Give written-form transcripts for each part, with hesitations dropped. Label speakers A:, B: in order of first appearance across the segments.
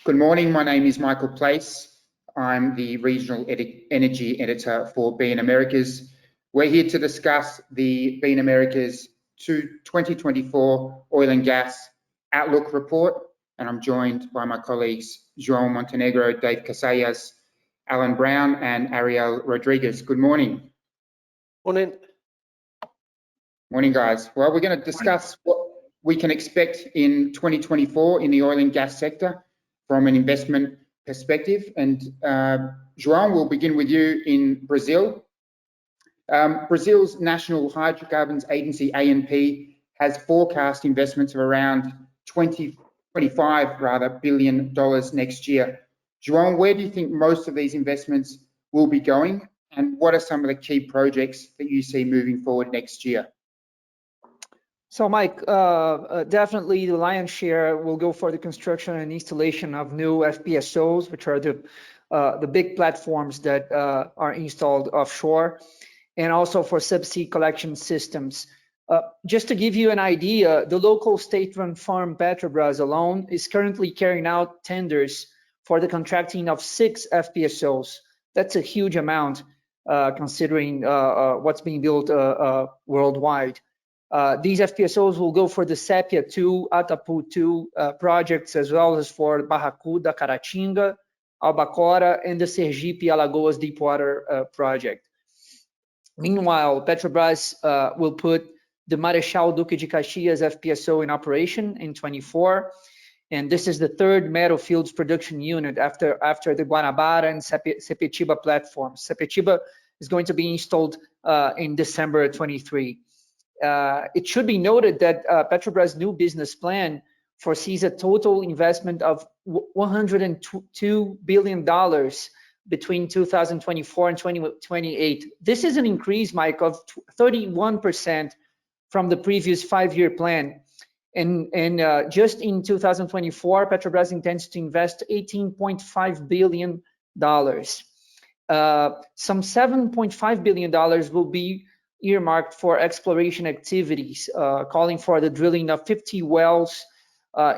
A: Good morning, my name is Michael Place. I'm the Regional Energy Editor for BNamericas. We're here to discuss the BNamericas 2024 Oil and Gas Outlook Report, and I'm joined by my colleagues João Montenegro, Dave Casellas, Alan Brown, and Ariel Rodriguez. Good morning.
B: Morning.
A: Morning, guys. Well, we're going to discuss what we can expect in 2024 in the oil and gas sector from an investment perspective. And João, we'll begin with you in Brazil. Brazil's National Hydrocarbons Agency, ANP, has forecast investments of around $25 billion next year. João, where do you think most of these investments will be going? And what are some of the key projects that you see moving forward next year?
C: So, Mike, definitely the lion's share will go for the construction and installation of new FPSOs, which are the big platforms that are installed offshore, and also for subsea collection systems. Just to give you an idea, the local state-run firm Petrobras alone is currently carrying out tenders for the contracting of 6 FPSOs. That's a huge amount considering what's being built worldwide. These FPSOs will go for the Sépia 2, Atapu 2 projects, as well as for Barracuda, Caratinga, Albacora, and the Sergipe-Alagoas Deepwater project. Meanwhile, Petrobras will put the Marechal Duque de Caxias FPSO in operation in 24, and this is the 3rd metal fields production unit after the Guanabara and Sepetiba platforms. Sepetiba is going to be installed in December 23. It should be noted that Petrobras' new business plan foresees a total investment of $102 billion between 2024 and 2028. This is an increase, Mike, of 31% from the previous 5-year plan. And just in 2024, Petrobras intends to invest $18.5 billion. Some $7.5 billion will be earmarked for exploration activities, calling for the drilling of 50 wells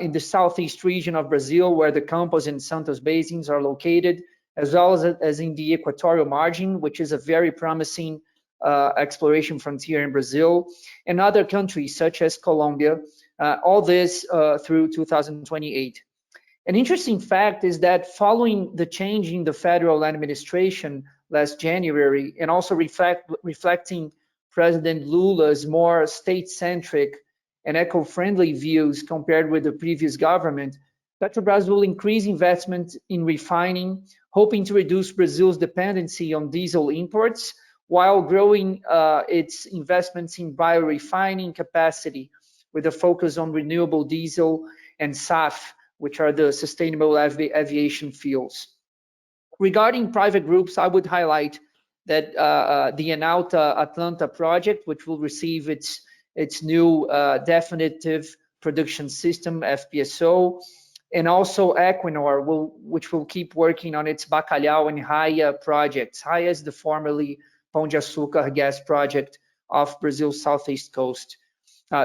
C: in the southeast region of Brazil, where the Campos and Santos basins are located, as well as in the equatorial margin, which is a very promising exploration frontier in Brazil, and other countries such as Colombia, all this through 2028. An interesting fact is that following the change in the federal administration last January, and also reflecting President Lula's more state-centric and eco-friendly views compared with the previous government, Petrobras will increase investment in refining, hoping to reduce Brazil's dependency on diesel imports, while growing its investments in biorefining capacity with a focus on renewable diesel and SAF, which are the sustainable aviation fuels. Regarding private groups, I would highlight that the Enauta Atlanta project, which will receive its new definitive production system, FPSO, and also Equinor, which will keep working on its Bacalhau and Raia projects. Raia is the formerly Pão de Açúcar gas project off Brazil's southeast coast.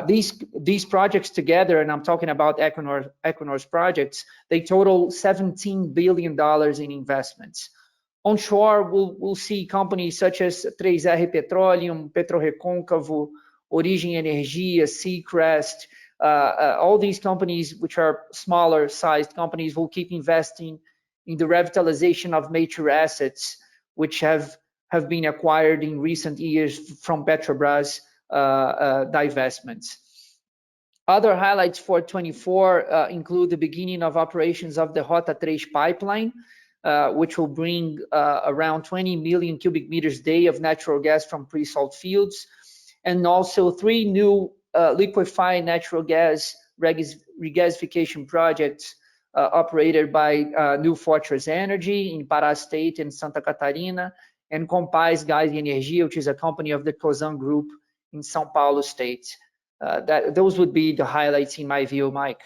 C: These projects together, and I'm talking about Equinor's projects, they total $17 billion in investments. Onshore, we'll see companies such as 3R Petroleum, PetroRecôncavo, Origem Energia, Seacrest, all these companies, which are smaller sized companies, will keep investing in the revitalization of mature assets, which have been acquired in recent years from Petrobras divestments. Other highlights for 24 include the beginning of operations of the Rota 3 pipeline, which will bring around 20 million cubic meters a day of natural gas from pre-salt fields, and also 3 new liquefied natural gas regasification projects operated by New Fortress Energy in Pará State and Santa Catarina, and Compaz Gás e Energia, which is a company of the Cosan Group in São Paulo State. Those would be the highlights in my view, Mike.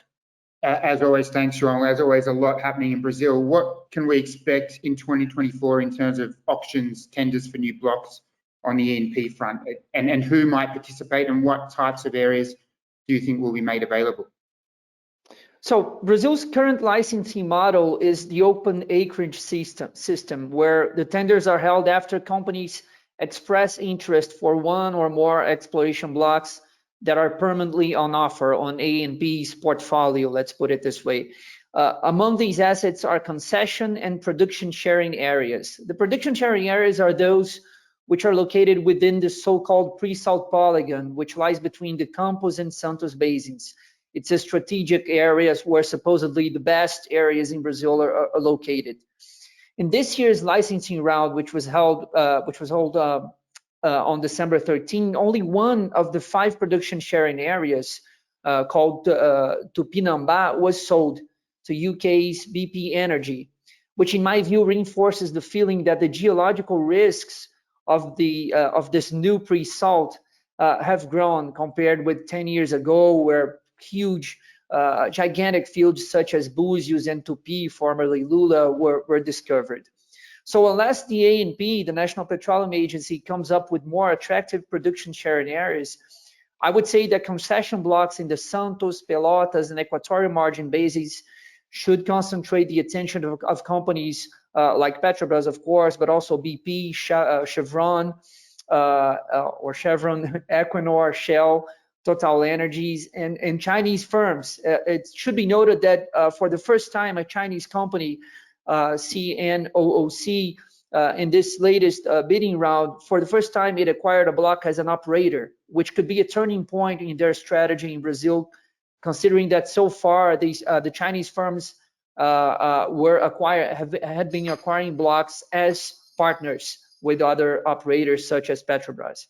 A: As always, thanks, João. As always, a lot happening in Brazil. What can we expect in 2024 in terms of auctions, tenders for new blocks on the E&P front? And who might participate, and what types of areas do you think will be made available?
C: So Brazil's current licensing model is the open acreage system where the tenders are held after companies express interest for one or more exploration blocks that are permanently on offer on ANP's portfolio, let's put it this way. Among these assets are concession and production sharing areas. The production sharing areas are those which are located within the so-called pre-salt polygon, which lies between the Campos and Santos basins. It's a strategic areas where supposedly the best areas in Brazil are located. In this year's licensing round, which was held on December 13, only one of the 5 production sharing areas called Tupinambá was sold to UK's BP Energy, which in my view reinforces the feeling that the geological risks of this new pre-salt have grown compared with 10 years ago, where huge, gigantic fields such as Búzios and Tupi, formerly Lula, were discovered. So unless the ANP, the National Petroleum Agency, comes up with more attractive production sharing areas, I would say that concession blocks in the Santos, Pelotas, and Equatorial Margin basins should concentrate the attention of companies like Petrobras, of course, but also BP, Chevron, Equinor, Shell, Total Energies, and Chinese firms. It should be noted that for the first time, a Chinese company, CNOOC, in this latest bidding round, for the first time, it acquired a block as an operator, which could be a turning point in their strategy in Brazil, considering that so far the Chinese firms had been acquiring blocks as partners with other operators such as Petrobras.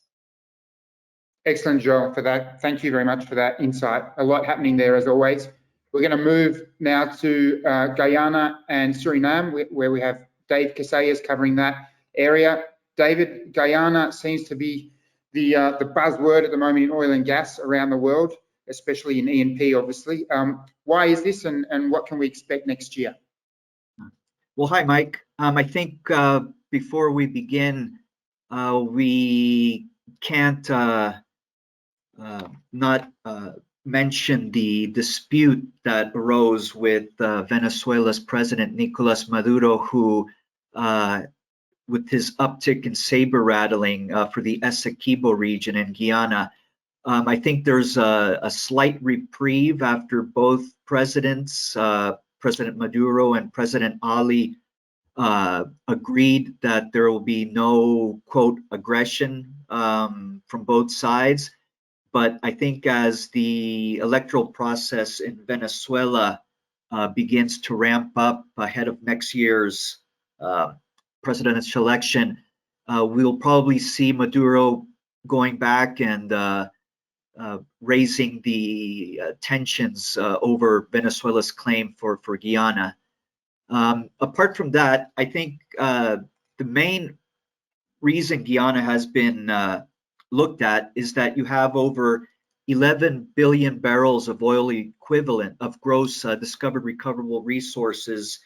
A: Excellent, Joel, for that. Thank you very much for that insight. A lot happening there as always. We're going to move now to Guyana and Surinam, where we have Dave Casellas covering that area. David, Guyana seems to be the buzzword at the moment in oil and gas around the world, especially in E&P, obviously. Why is this, and what can we expect next year?
B: Well, hi, Mike. I think before we begin, we can't not mention the dispute that arose with Venezuela's President Nicolas Maduro, who, with his uptick in saber rattling for the Essequibo region in Guyana, I think there's a slight reprieve after both presidents, President Maduro and President Ali, agreed that there will be no, quote, aggression from both sides. But I think as the electoral process in Venezuela begins to ramp up ahead of next year's presidential election, we'll probably see Maduro going back and raising the tensions over Venezuela's claim for Guyana. Apart from that, I think the main reason Guyana has been looked at is that you have over 11 billion barrels of oil equivalent of gross discovered recoverable resources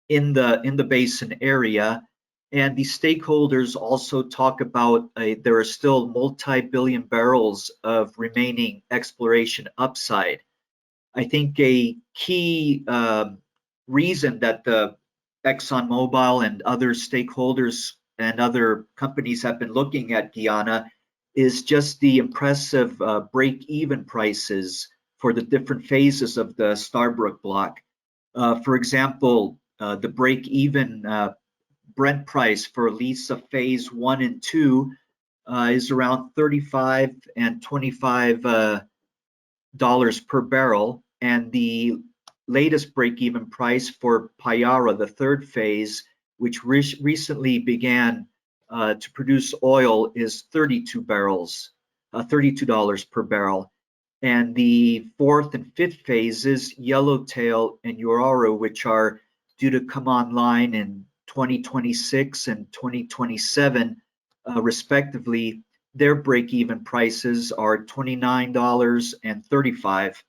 B: in the basin area. And the stakeholders also talk about there are still multi-billion barrels of remaining exploration upside. I think a key reason that the ExxonMobil and other stakeholders and other companies have been looking at Guyana is just the impressive break-even prices for the different phases of the Starbrook block. For example, the break-even Brent price for Liza phase 1 and 2 is around $35 and $25 per barrel, and the latest break-even price for Payara, the third phase, which recently began to produce oil, is $32 per barrel. And the fourth and fifth phases, Yellowtail and Uaru, which are due to come online in 2026 and 2027, respectively, their break-even prices are $29 and $35.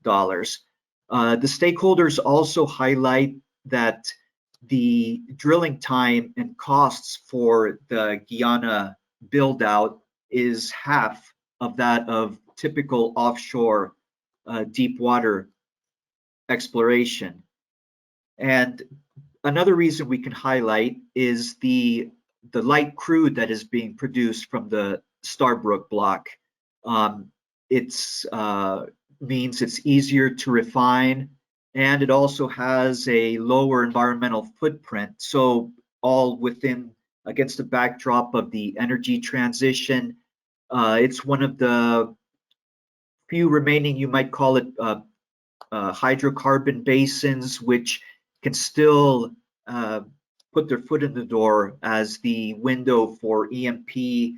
B: The stakeholders also highlight that the drilling time and costs for the Guyana build-out is half of that of typical offshore deep water exploration. And another reason we can highlight is the light crude that is being produced from the Starbrook block. It's means it's easier to refine, and it also has a lower environmental footprint. So all within, against the backdrop of the energy transition, it's one of the few remaining, you might call it, hydrocarbon basins which can still put their foot in the door as the window for EMP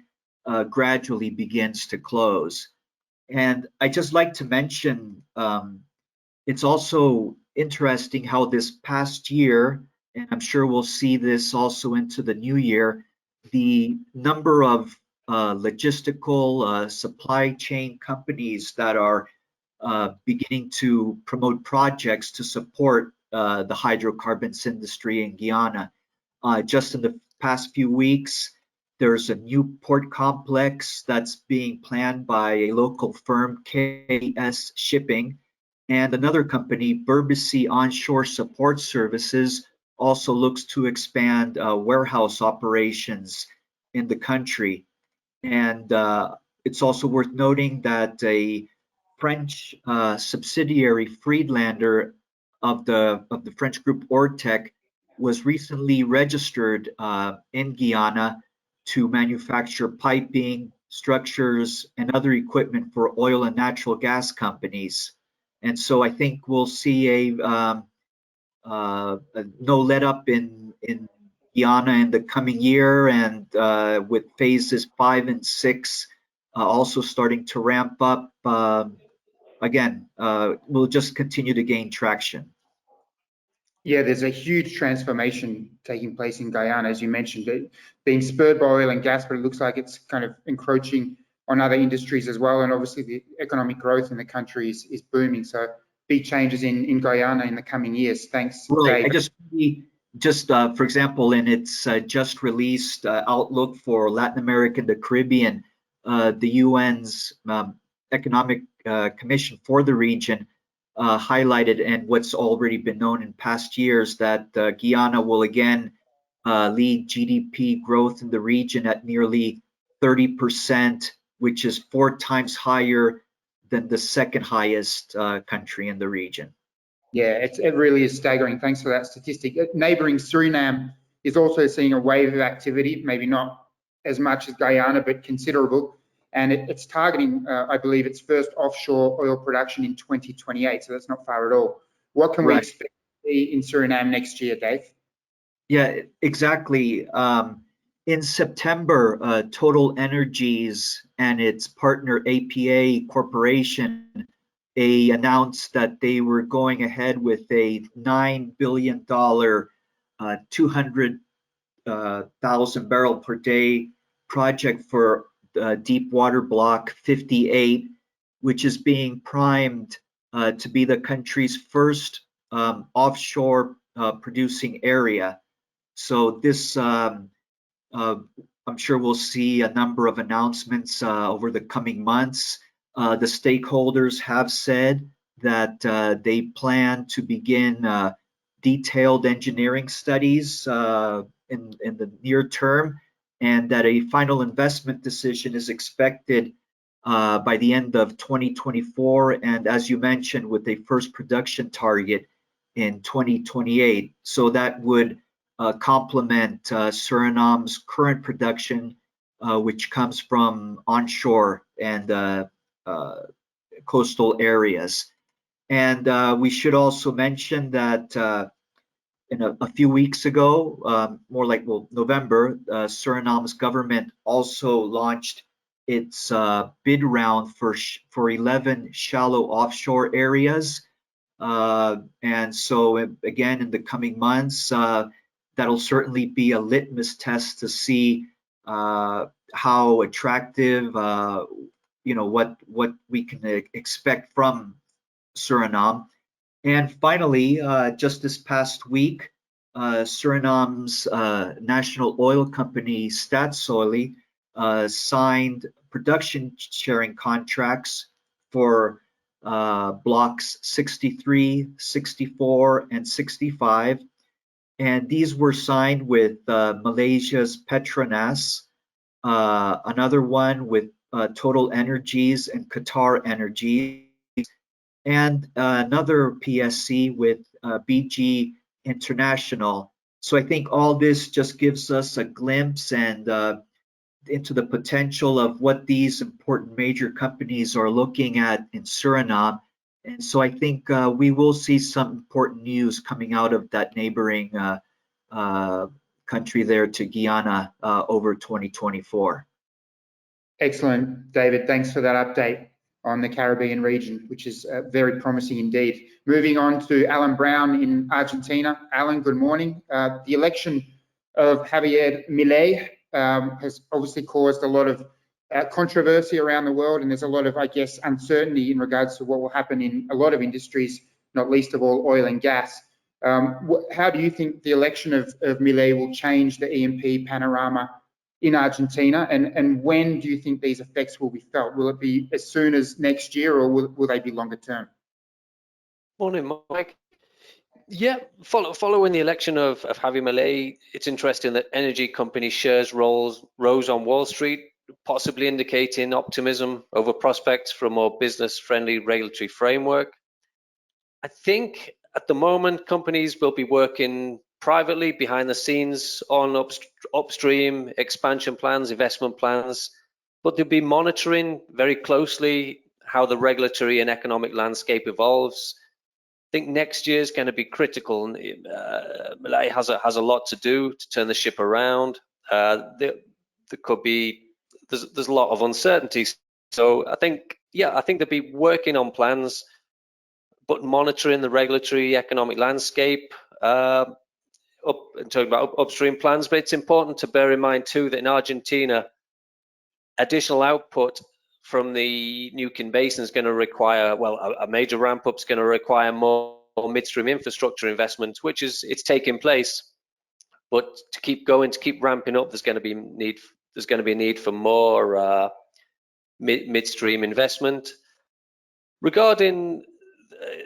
B: gradually begins to close. And I just like to mention, it's also interesting how this past year, and I'm sure we'll see this also into the new year, the number of logistical supply chain companies that are beginning to promote projects to support the hydrocarbons industry in Guyana. Just in the past few weeks, there's a new port complex that's being planned by a local firm, KS Shipping, and another company, Burbisi Onshore Support Services, also looks to expand warehouse operations in the country. And it's also worth noting that a French subsidiary, Friedlander, of the French group Ortec, was recently registered in Guyana to manufacture piping, structures, and other equipment for oil and natural gas companies. And so I think we'll see a no let up in Guyana in the coming year, and with phases 5 and 6 also starting to ramp up. Again, we'll just continue to gain traction.
A: Yeah, there's a huge transformation taking place in Guyana, as you mentioned, it being spurred by oil and gas, but it looks like it's kind of encroaching on other industries as well. And obviously the economic growth in the country is booming. So big changes in Guyana in the coming years. Thanks,
B: right.
A: Dave.
B: I just for example, in its just released outlook for Latin America and the Caribbean, the UN's Economic Commission for the region highlighted, and what's already been known in past years, that Guyana will again lead GDP growth in the region at nearly 30%, which is 4 times higher than the second highest country in the region.
A: Yeah, it really is staggering. Thanks for that statistic. Neighboring Surinam is also seeing a wave of activity, maybe not as much as Guyana, but considerable. And it's targeting, I believe, its first offshore oil production in 2028. So that's not far at all. What can we expect to see in Surinam next year, Dave?
B: Yeah, exactly. In September, Total Energies and its partner APA Corporation, they announced that they were going ahead with a $9 billion, 200,000 barrel per day project for deep water block 58, which is being primed to be the country's first offshore producing area. So this, I'm sure we'll see a number of announcements over the coming months. The stakeholders have said that they plan to begin detailed engineering studies in the near term, and that a final investment decision is expected by the end of 2024, and as you mentioned, with a first production target in 2028. So that would complement Surinam's current production, which comes from onshore and coastal areas. And we should also mention that in a few weeks ago, more like, well, November, Surinam's government also launched its bid round for 11 shallow offshore areas. And so again, in the coming months, that'll certainly be a litmus test to see how attractive, what we can expect from Surinam. And finally, just this past week, Surinam's national oil company, Statoil, signed production sharing contracts for blocks 63, 64, and 65. And these were signed with Malaysia's Petronas, another one with Total Energies and Qatar Energies, and another PSC with BG International. So I think all this just gives us a glimpse and into the potential of what these important major companies are looking at in Surinam. And so I think we will see some important news coming out of that neighboring country there to Guyana over 2024.
A: Excellent, David. Thanks for that update on the Caribbean region, which is very promising indeed. Moving on to Alan Brown in Argentina. Alan, good morning. The election of Javier Milei has obviously caused a lot of controversy around the world, and there's a lot of, I guess, uncertainty in regards to what will happen in a lot of industries, not least of all oil and gas. How do you think the election of Milei will change the E&P panorama in Argentina, and when do you think these effects will be felt? Will it be as soon as next year, or will they be longer term?
D: Morning, Mike. Yeah, following the election of Javier Milei, it's interesting that energy company shares rose on Wall Street, possibly indicating optimism over prospects for a more business-friendly regulatory framework. I think at the moment, companies will be working privately behind the scenes on upstream expansion plans, investment plans, but they'll be monitoring very closely how the regulatory and economic landscape evolves. I think next year is going to be critical. Milei has a lot to do to turn the ship around. There could be there's a lot of uncertainty. So I think they'll be working on plans, but monitoring the regulatory economic landscape and talking about upstream plans. But it's important to bear in mind too that in Argentina, additional output from the Neuquén Basin is going to require, well, a major ramp up is going to require more midstream infrastructure investments, which is taking place. But to keep going, to keep ramping up, there's going to be a need for more midstream investment. Regarding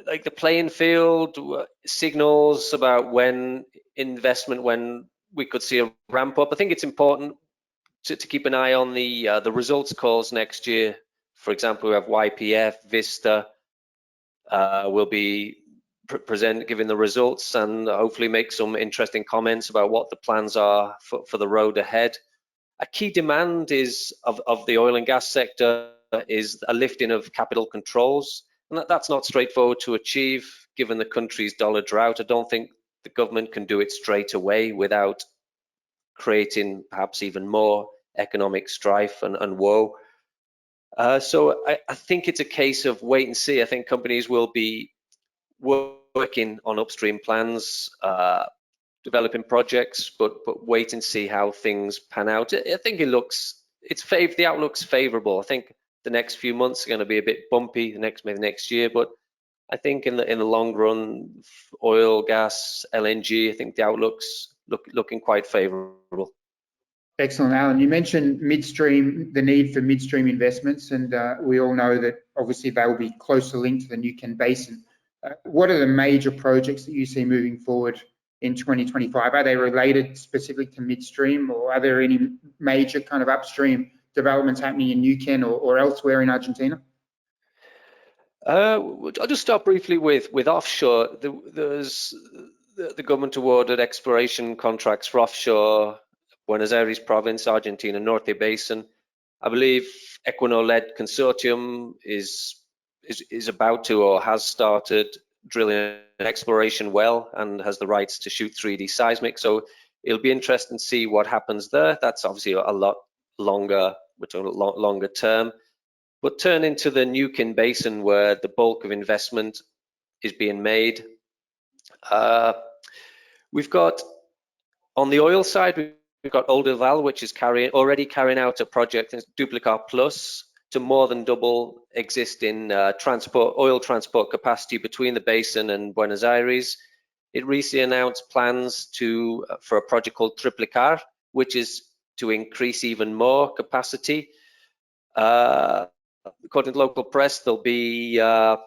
D: like the playing field, signals about when we could see a ramp up, I think it's important to keep an eye on the results calls next year. For example, we have YPF, Vista will be giving the results and hopefully make some interesting comments about what the plans are for the road ahead. A key demand of the oil and gas sector is a lifting of capital controls, and that's not straightforward to achieve given the country's dollar drought. I don't think the government can do it straight away without creating perhaps even more economic strife and woe. So I think it's a case of wait and see. I think companies will be working on upstream plans, developing projects, but wait and see how things pan out. I think the outlook's favorable. I think the next few months are going to be a bit bumpy, maybe next year, but I think in the long run, oil, gas, LNG, I think the outlook's looking quite favorable.
A: Excellent, Alan. You mentioned midstream, the need for midstream investments, and we all know that obviously they will be closely linked to the Neuquén Basin. What are the major projects that you see moving forward in 2025? Are they related specifically to midstream, or are there any major kind of upstream developments happening in Neuquén or elsewhere in Argentina?
D: I'll just start briefly with offshore. The government awarded exploration contracts for offshore Buenos Aires province, Argentina, Norte Basin. I believe Equinor-led consortium is about to or has started drilling an exploration well and has the rights to shoot 3D seismic. So it'll be interesting to see what happens there. That's obviously a lot longer, longer term. But turning to the Neuquén Basin, where the bulk of investment is being made, we've got on the oil side, we've got Oldelval, which is already carrying out a project, Duplicar Plus, to more than double existing oil transport capacity between the basin and Buenos Aires. It recently announced plans for a project called Triplicar, which is to increase even more capacity. according to local press, there'll be an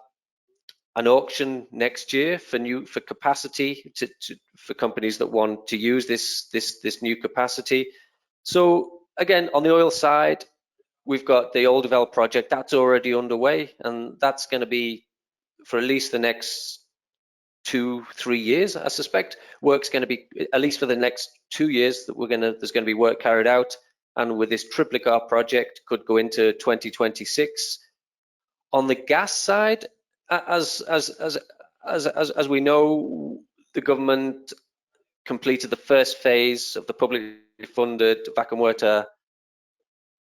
D: auction next year for capacity for companies that want to use this new capacity. So again, on the oil side, we've got the oil developed project that's already underway, and that's going to be for at least the next 2-3 years, I suspect. Work's going to be at least for the next 2 years that there's going to be work carried out, and with this triplicate project could go into 2026. On the gas side, as we know, the government completed the first phase of the publicly funded Vaca Muerta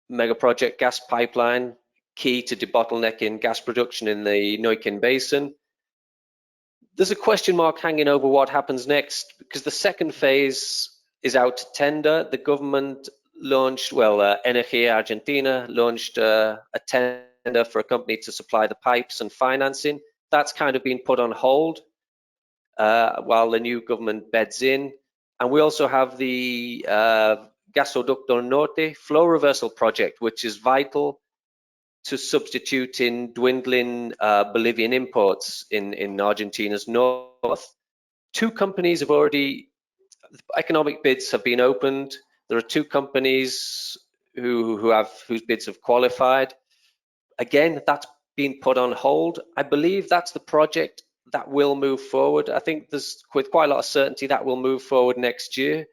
D: mega project gas pipeline, key to debottlenecking gas production in the Neuquén Basin. There's a question mark hanging over what happens next, because the second phase is out to tender. The government launched, Energía Argentina launched a tender for a company to supply the pipes and financing. That's kind of been put on hold while the new government beds in. And we also have the Gasoducto Norte flow reversal project, which is vital to substituting dwindling Bolivian imports in Argentina's north. 2 companies have already, economic bids have been opened. There are 2 companies whose bids have qualified. Again, that's been put on hold. I believe that's the project that will move forward. I think there's with quite a lot of certainty that will move forward next year,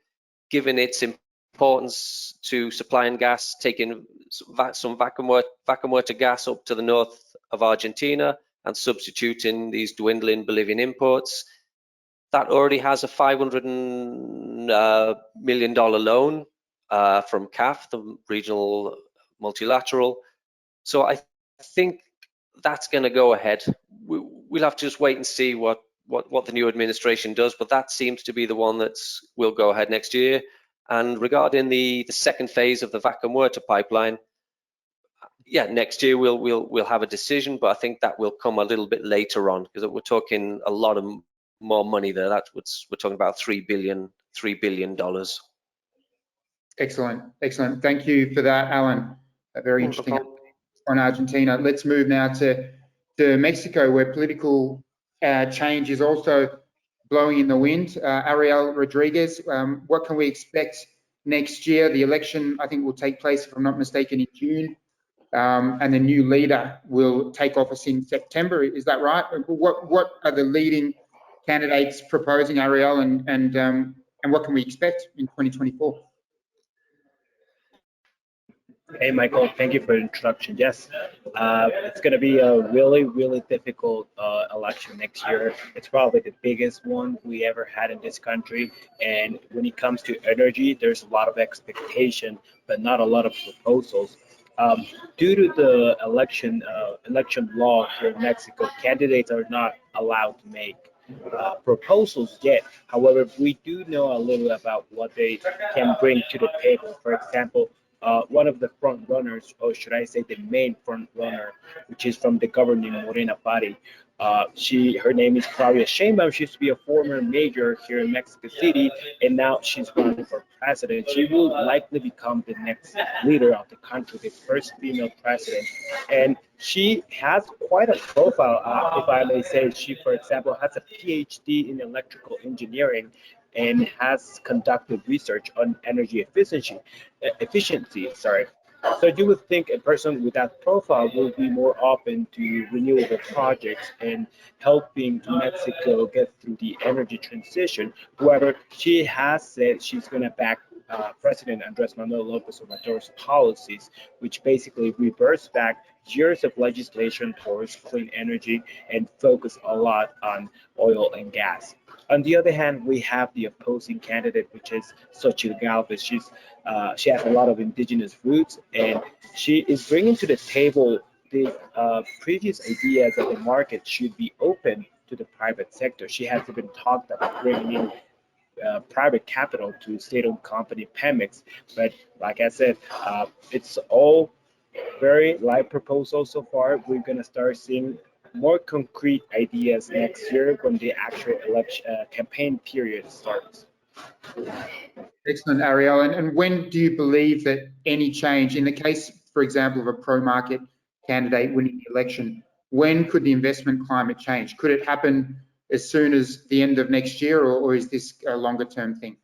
D: given its importance to supplying gas, taking some Vaca Muerta gas up to the north of Argentina and substituting these dwindling Bolivian imports. That already has a $500 million loan from CAF, the regional multilateral. So I think that's going to go ahead. We'll have to just wait and see what the new administration does, but that seems to be the one that will go ahead next year. And regarding the second phase of the Vaca Muerta pipeline, yeah, next year we'll have a decision, but I think that will come a little bit later on, because we're talking a lot of more money there. We're talking about $3 billion.
A: Excellent. Thank you for that, Alan. Very interesting on Argentina. Let's move now to Mexico, where political change is also blowing in the wind. Ariel Rodriguez, what can we expect next year? The election, I think, will take place, if I'm not mistaken, in June, and the new leader will take office in September. Is that right? What are the leading candidates proposing, Ariel, and what can we expect in 2024?
E: Hey, Michael, thank you for the introduction. Yes, it's going to be a really, really difficult election next year. It's probably the biggest one we ever had in this country. And when it comes to energy, there's a lot of expectation, but not a lot of proposals. Due to the election law here in Mexico, candidates are not allowed to make proposals yet. However, we do know a little about what they can bring to the table. For example, one of the front runners, or should I say the main front runner, which is from the governing Morena party. Her name is Claudia Sheinbaum. She used to be a former mayor here in Mexico City, and now she's running for president. She will likely become the next leader of the country, the first female president. And she has quite a profile, if I may say. She, for example, has a PhD in electrical engineering and has conducted research on energy efficiency. So you would think a person with that profile will be more open to renewable projects and helping Mexico get through the energy transition. However, she has said she's going to back President Andrés Manuel López Obrador's policies, which basically reverse back years of legislation towards clean energy and focus a lot on oil and gas. On the other hand, we have the opposing candidate, which is Xochitl Gálvez. She has a lot of indigenous roots, and she is bringing to the table the previous ideas that the market should be open to the private sector. She has even talked about bringing in private capital to state-owned company Pemex, but like I said, it's all very light proposals so far. We're going to start seeing more concrete ideas next year when the actual election campaign period starts.
A: Excellent, Ariel. And when do you believe that any change, in the case, for example, of a pro-market candidate winning the election. When could the investment climate change? Could it happen as soon as the end of next year, or is this a longer term thing?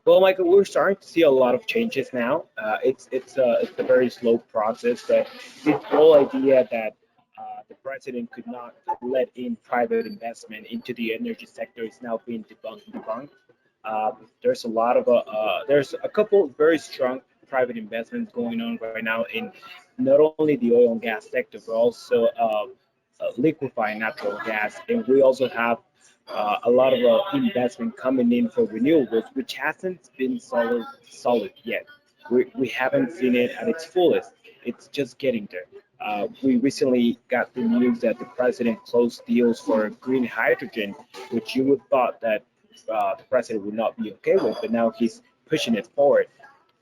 E: Well, Michael, we're starting to see a lot of changes now. It's a very slow process, but this whole idea that the president could not let in private investment into the energy sector is now being debunked. There's a lot of there's a couple very strong private investments going on right now in not only the oil and gas sector, but also liquefying natural gas, and we also have a lot of investment coming in for renewables, which hasn't been solid yet. We haven't seen it at its fullest. It's just getting there. We recently got the news that the president closed deals for green hydrogen, which you would thought that the president would not be okay with, but now he's pushing it forward.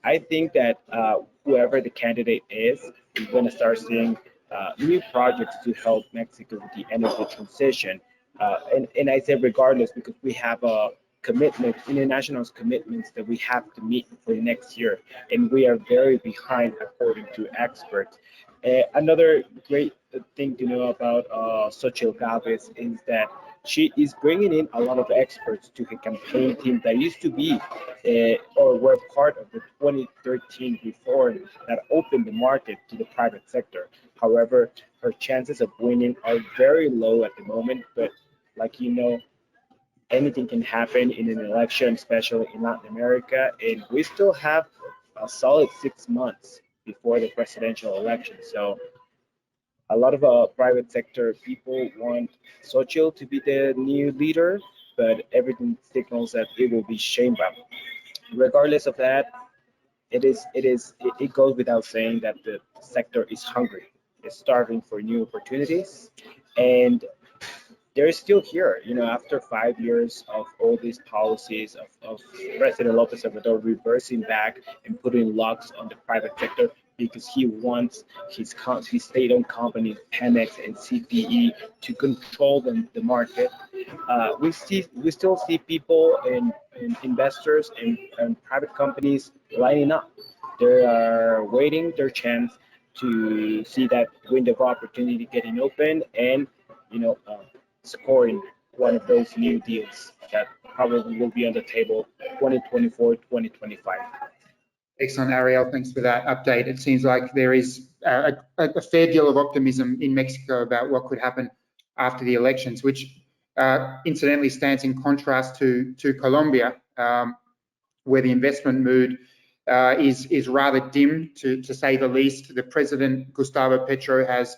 E: I think that whoever the candidate is, we're going to start seeing new projects to help Mexico with the energy transition. And I say regardless, because we have a commitment, international commitments that we have to meet for next year, and we are very behind according to experts. Another great thing to know about Xochitl Gálvez is that she is bringing in a lot of experts to her campaign team that used to be or were part of the 2013 reform that opened the market to the private sector. However, her chances of winning are very low at the moment, but like you know, anything can happen in an election, especially in Latin America, and we still have a solid 6 months before the presidential election. So a lot of private sector people want Xochitl to be the new leader, but everything signals that it will be Sheinbaum. Regardless of that, it goes without saying that the sector is hungry, it's starving for new opportunities, and they're still here. You know, after 5 years of all these policies of President Lopez Obrador reversing back and putting locks on the private sector because he wants his state-owned companies, Pemex and CPE, to control the market. We still see people and investors and private companies lining up. They are waiting their chance to see that window of opportunity getting open and you know. Scoring one of those new deals that probably will be on the table 2024, 2025.
A: Excellent, Ariel. Thanks for that update. It seems like there is a fair deal of optimism in Mexico about what could happen after the elections, which incidentally stands in contrast to Colombia, where the investment mood is rather dim, to say the least. The president, Gustavo Petro, has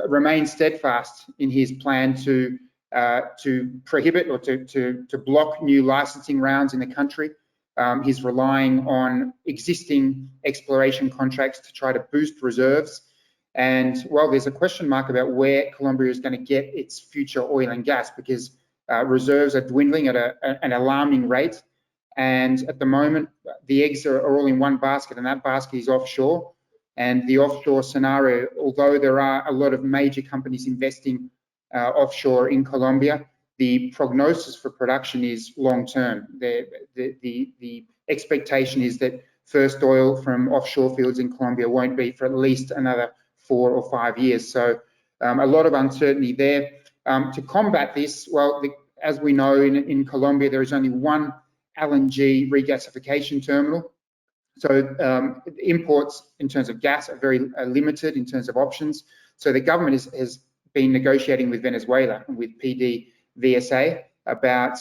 A: remained steadfast in his plan to prohibit or to block new licensing rounds in the country. He's relying on existing exploration contracts to try to boost reserves. And well, there's a question mark about where Colombia is going to get its future oil and gas, because reserves are dwindling at an alarming rate. And at the moment, the eggs are all in one basket, and that basket is offshore. And the offshore scenario, although there are a lot of major companies investing offshore in Colombia, the prognosis for production is long-term. The expectation is that first oil from offshore fields in Colombia won't be for at least another 4 or 5 years. So a lot of uncertainty there. To combat this, well, as we know, in Colombia, there is only one LNG regasification terminal. So imports in terms of gas are very limited in terms of options. So the government has been negotiating with Venezuela and with PDVSA about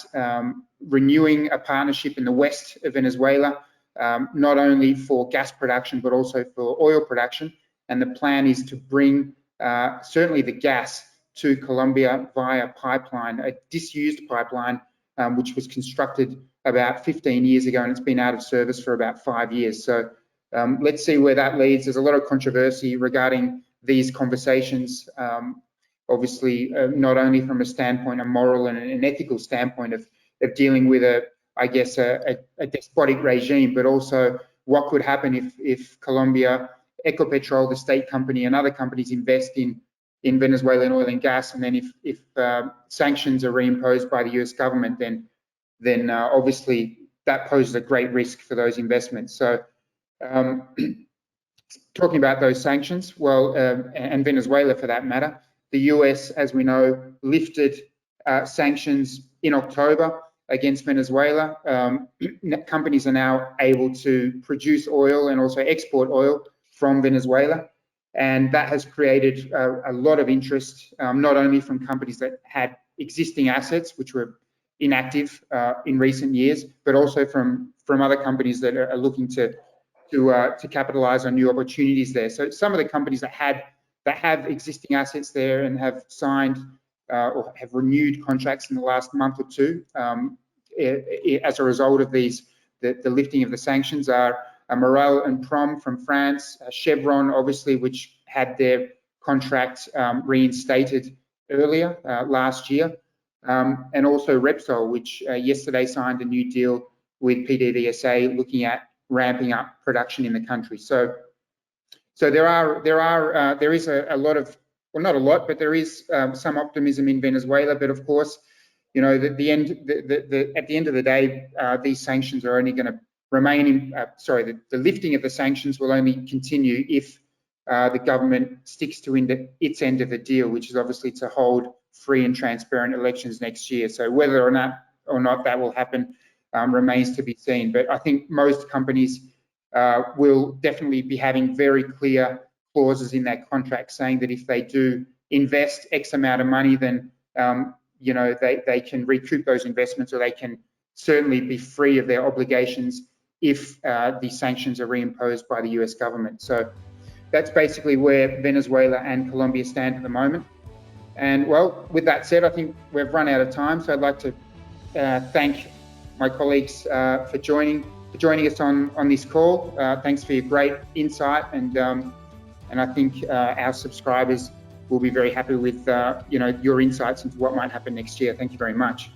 A: renewing a partnership in the west of Venezuela, not only for gas production, but also for oil production. And the plan is to bring certainly the gas to Colombia via pipeline, a disused pipeline, which was constructed about 15 years ago, and it's been out of service for about 5 years. So let's see where that leads. There's a lot of controversy regarding these conversations, obviously, not only from a standpoint, a moral and an ethical standpoint of dealing with a despotic regime, but also what could happen if Colombia, Ecopetrol, the state company, and other companies invest in Venezuelan oil and gas, and then if sanctions are reimposed by the US government, then obviously that poses a great risk for those investments. So talking about those sanctions, well, and Venezuela for that matter, the US, as we know, lifted sanctions in October against Venezuela. Companies are now able to produce oil and also export oil from Venezuela. And that has created a lot of interest, not only from companies that had existing assets, which were inactive in recent years, but also from other companies that are looking to capitalize on new opportunities there. So some of the companies that have existing assets there and have signed or have renewed contracts in the last month or two as a result of the lifting of the sanctions are Morel and Prom from France, Chevron, obviously, which had their contract reinstated earlier last year, and also Repsol, which yesterday signed a new deal with PDVSA, looking at ramping up production in the country. So there is a lot of, well, not a lot, but there is some optimism in Venezuela. But of course, you know, at the end of the day, these sanctions are only going to remain in. The lifting of the sanctions will only continue if the government sticks to its end of the deal, which is obviously to hold free and transparent elections next year. So whether or not that will happen remains to be seen. But I think most companies will definitely be having very clear clauses in their contract saying that if they do invest X amount of money, then you know, they can recoup those investments, or they can certainly be free of their obligations if the sanctions are reimposed by the US government. So that's basically where Venezuela and Colombia stand at the moment. And well, with that said, I think we've run out of time. So I'd like to thank my colleagues for joining us on this call. Thanks for your great insight, and I think our subscribers will be very happy with you know, your insights into what might happen next year. Thank you very much.